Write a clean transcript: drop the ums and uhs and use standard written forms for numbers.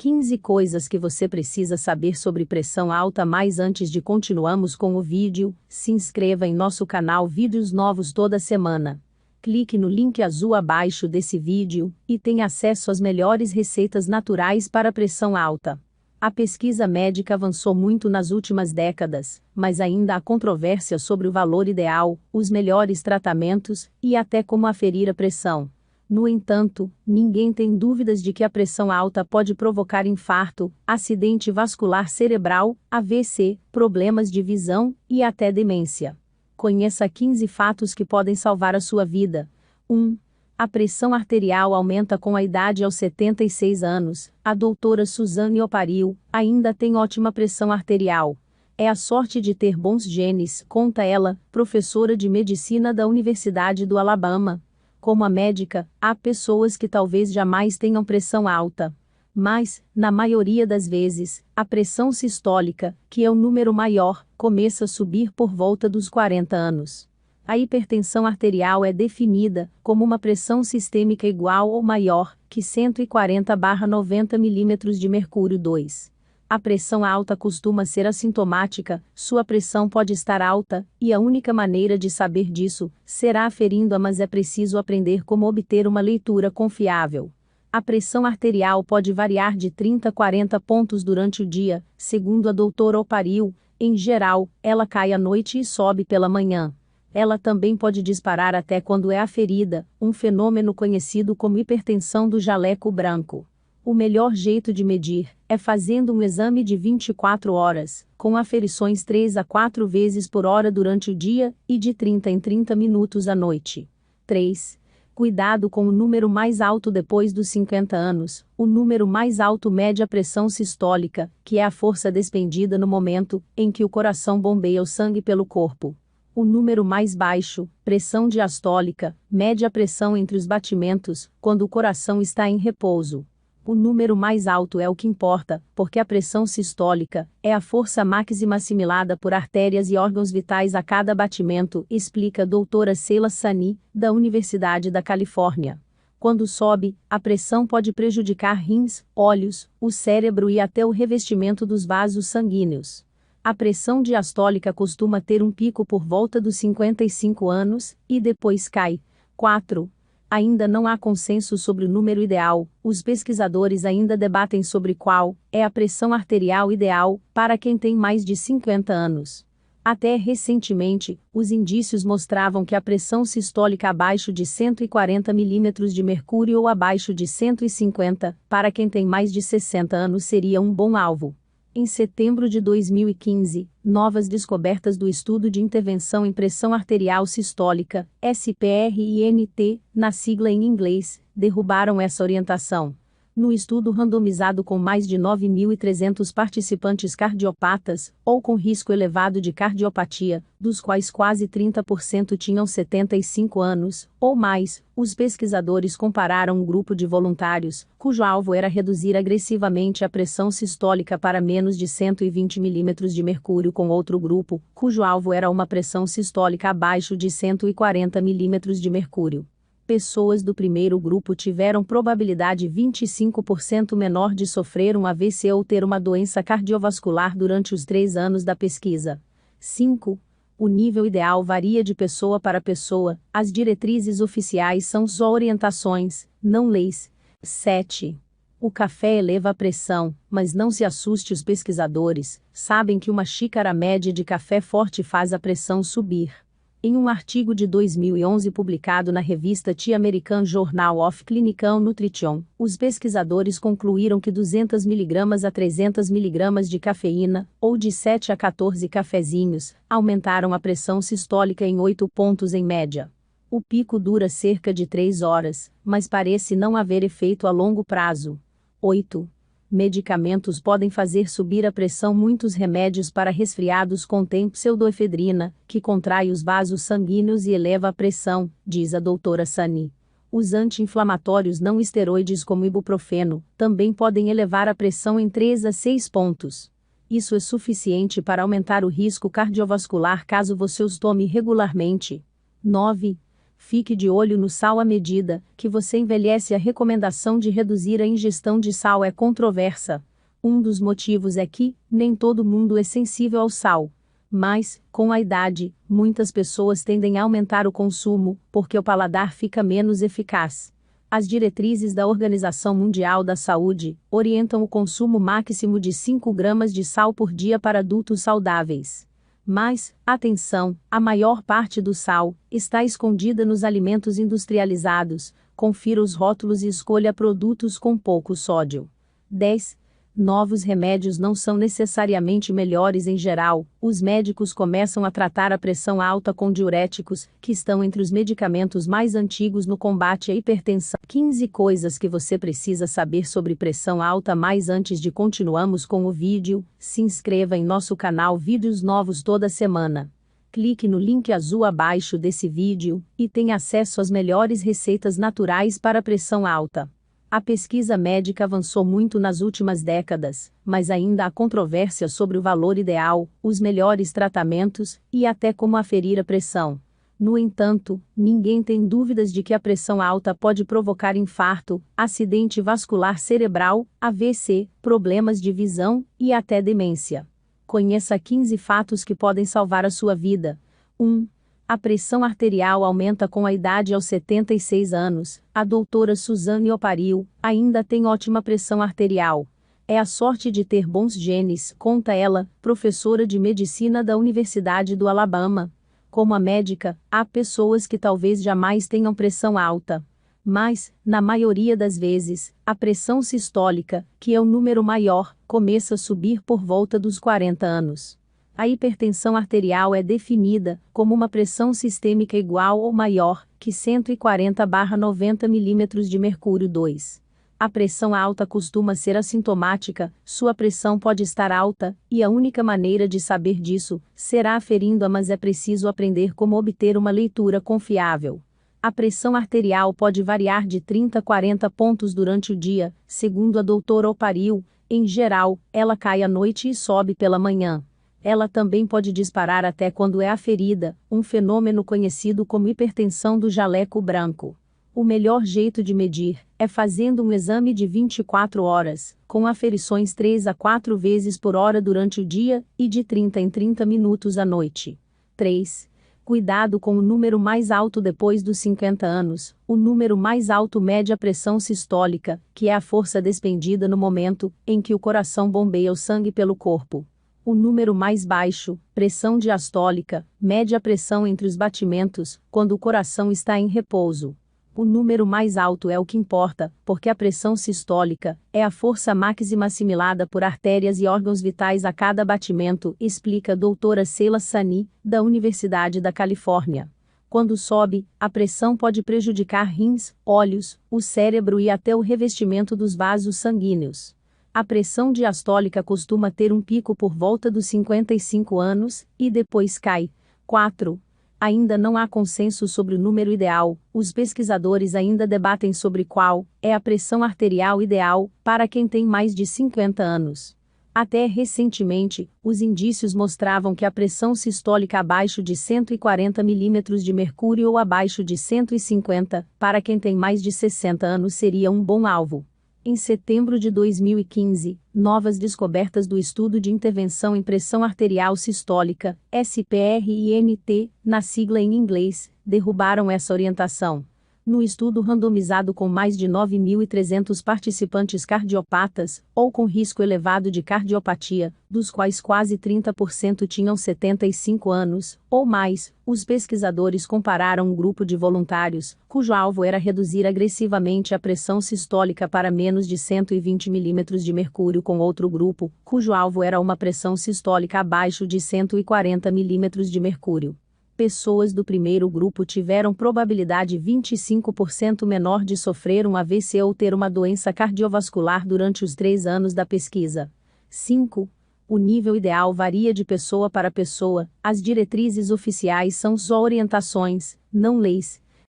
15 coisas que você precisa saber sobre pressão alta. Mas antes de continuarmos com o vídeo, se inscreva em nosso canal, vídeos novos toda semana. Clique no link azul abaixo desse vídeo e tenha acesso às melhores receitas naturais para pressão alta. A pesquisa médica avançou muito nas últimas décadas, mas ainda há controvérsia sobre o valor ideal, os melhores tratamentos e até como aferir a pressão. No entanto, ninguém tem dúvidas de que a pressão alta pode provocar infarto, acidente vascular cerebral, AVC, problemas de visão e até demência. Conheça 15 fatos que podem salvar a sua vida. 1. A pressão arterial aumenta com a idade. Aos 76 anos, a doutora Suzanne Oparil ainda tem ótima pressão arterial. É a sorte de ter bons genes, conta ela, professora de medicina da Universidade do Alabama. Como a médica, há pessoas que talvez jamais tenham pressão alta. Mas, na maioria das vezes, a pressão sistólica, que é o número maior, começa a subir por volta dos 40 anos. A hipertensão arterial é definida como uma pressão sistêmica igual ou maior que 140/90 mm de mercúrio 2. A pressão alta costuma ser assintomática, sua pressão pode estar alta, e a única maneira de saber disso será aferindo-a, mas é preciso aprender como obter uma leitura confiável. A pressão arterial pode variar de 30 a 40 pontos durante o dia, segundo a doutora Oparil. Em geral, ela cai à noite e sobe pela manhã. Ela também pode disparar até quando é aferida, um fenômeno conhecido como hipertensão do jaleco branco. O melhor jeito de medir é fazendo um exame de 24 horas, com aferições 3 a 4 vezes por hora durante o dia e de 30 em 30 minutos à noite. 3. Cuidado com o número mais alto depois dos 50 anos. O número mais alto mede a pressão sistólica, que é a força despendida no momento em que o coração bombeia o sangue pelo corpo. O número mais baixo, pressão diastólica, mede a pressão entre os batimentos, quando o coração está em repouso. O número mais alto é o que importa, porque a pressão sistólica é a força máxima assimilada por artérias e órgãos vitais a cada batimento, explica a doutora Sheila Sani, da Universidade da Califórnia. Quando sobe, a pressão pode prejudicar rins, olhos, o cérebro e até o revestimento dos vasos sanguíneos. A pressão diastólica costuma ter um pico por volta dos 55 anos, e depois cai. 4. Ainda não há consenso sobre o número ideal, os pesquisadores ainda debatem sobre qual é a pressão arterial ideal para quem tem mais de 50 anos. Até recentemente, os indícios mostravam que a pressão sistólica abaixo de 140 mm de mercúrio ou abaixo de 150, para quem tem mais de 60 anos, seria um bom alvo. Em setembro de 2015, novas descobertas do Estudo de Intervenção em Pressão Arterial Sistólica, SPRINT, na sigla em inglês, derrubaram essa orientação. No estudo randomizado com mais de 9.300 participantes cardiopatas, ou com risco elevado de cardiopatia, dos quais quase 30% tinham 75 anos, ou mais, os pesquisadores compararam um grupo de voluntários, cujo alvo era reduzir agressivamente a pressão sistólica para menos de 120 mm de mercúrio, com outro grupo, cujo alvo era uma pressão sistólica abaixo de 140 mm de mercúrio. Pessoas do primeiro grupo tiveram probabilidade 25% menor de sofrer um AVC ou ter uma doença cardiovascular durante os 3 anos da pesquisa. 5. O nível ideal varia de pessoa para pessoa, as diretrizes oficiais são só orientações, não leis. 7. O café eleva a pressão, mas não se assuste, os pesquisadores sabem que uma xícara média de café forte faz a pressão subir. Em um artigo de 2011 publicado na revista The American Journal of Clinical Nutrition, os pesquisadores concluíram que 200 mg a 300 mg de cafeína, ou de 7 a 14 cafezinhos, aumentaram a pressão sistólica em 8 pontos em média. O pico dura cerca de 3 horas, mas parece não haver efeito a longo prazo. 8. Medicamentos podem fazer subir a pressão. Muitos remédios para resfriados contêm pseudoefedrina, que contrai os vasos sanguíneos e eleva a pressão, diz a doutora Sani. Os anti-inflamatórios não esteroides como ibuprofeno também podem elevar a pressão em 3 a 6 pontos. Isso é suficiente para aumentar o risco cardiovascular caso você os tome regularmente. 9. Fique de olho no sal à medida que você envelhece. A recomendação de reduzir a ingestão de sal é controversa. Um dos motivos é que nem todo mundo é sensível ao sal. Mas, com a idade, muitas pessoas tendem a aumentar o consumo, porque o paladar fica menos eficaz. As diretrizes da Organização Mundial da Saúde orientam o consumo máximo de 5 gramas de sal por dia para adultos saudáveis. Mas, atenção, a maior parte do sal está escondida nos alimentos industrializados. Confira os rótulos e escolha produtos com pouco sódio. 10. Novos remédios não são necessariamente melhores em geral. Os médicos começam a tratar a pressão alta com diuréticos, que estão entre os medicamentos mais antigos no combate à hipertensão. 15 coisas que você precisa saber sobre pressão alta. Mas antes de continuarmos com o vídeo, se inscreva em nosso canal, vídeos novos toda semana. Clique no link azul abaixo desse vídeo e tenha acesso às melhores receitas naturais para pressão alta. A pesquisa médica avançou muito nas últimas décadas, mas ainda há controvérsia sobre o valor ideal, os melhores tratamentos e até como aferir a pressão. No entanto, ninguém tem dúvidas de que a pressão alta pode provocar infarto, acidente vascular cerebral, AVC, problemas de visão e até demência. Conheça 15 fatos que podem salvar a sua vida. 1. A pressão arterial aumenta com a idade. Aos 76 anos, a doutora Suzanne Oparil ainda tem ótima pressão arterial. É a sorte de ter bons genes, conta ela, professora de medicina da Universidade do Alabama. Como a médica, há pessoas que talvez jamais tenham pressão alta. Mas, na maioria das vezes, a pressão sistólica, que é o número maior, começa a subir por volta dos 40 anos. A hipertensão arterial é definida como uma pressão sistêmica igual ou maior que 140/90 mm de mercúrio. 2. A pressão alta costuma ser assintomática. Sua pressão pode estar alta, e a única maneira de saber disso será aferindo-a, mas é preciso aprender como obter uma leitura confiável. A pressão arterial pode variar de 30 a 40 pontos durante o dia, segundo a doutora Oparil. Em geral, ela cai à noite e sobe pela manhã. Ela também pode disparar até quando é aferida, um fenômeno conhecido como hipertensão do jaleco branco. O melhor jeito de medir é fazendo um exame de 24 horas, com aferições 3 a 4 vezes por hora durante o dia e de 30 em 30 minutos à noite. 3. Cuidado com o número mais alto depois dos 50 anos. O número mais alto mede a pressão sistólica, que é a força despendida no momento em que o coração bombeia o sangue pelo corpo. O número mais baixo, pressão diastólica, mede a pressão entre os batimentos, quando o coração está em repouso. O número mais alto é o que importa, porque a pressão sistólica é a força máxima assimilada por artérias e órgãos vitais a cada batimento, explica a doutora Sheila Sani, da Universidade da Califórnia. Quando sobe, a pressão pode prejudicar rins, olhos, o cérebro e até o revestimento dos vasos sanguíneos. A pressão diastólica costuma ter um pico por volta dos 55 anos, e depois cai. 4. Ainda não há consenso sobre o número ideal. Os pesquisadores ainda debatem sobre qual é a pressão arterial ideal para quem tem mais de 50 anos. Até recentemente, os indícios mostravam que a pressão sistólica abaixo de 140 mm de mercúrio ou abaixo de 150, para quem tem mais de 60 anos, seria um bom alvo. Em setembro de 2015, novas descobertas do Estudo de Intervenção em Pressão Arterial Sistólica, SPRINT, na sigla em inglês, derrubaram essa orientação. No estudo randomizado com mais de 9.300 participantes cardiopatas, ou com risco elevado de cardiopatia, dos quais quase 30% tinham 75 anos, ou mais, os pesquisadores compararam um grupo de voluntários, cujo alvo era reduzir agressivamente a pressão sistólica para menos de 120 mm de mercúrio, com outro grupo, cujo alvo era uma pressão sistólica abaixo de 140 mm de mercúrio. Pessoas do primeiro grupo tiveram probabilidade 25% menor de sofrer um AVC ou ter uma doença cardiovascular durante os 3 anos da pesquisa. 5. O nível ideal varia de pessoa para pessoa. As diretrizes oficiais são só orientações, não leis,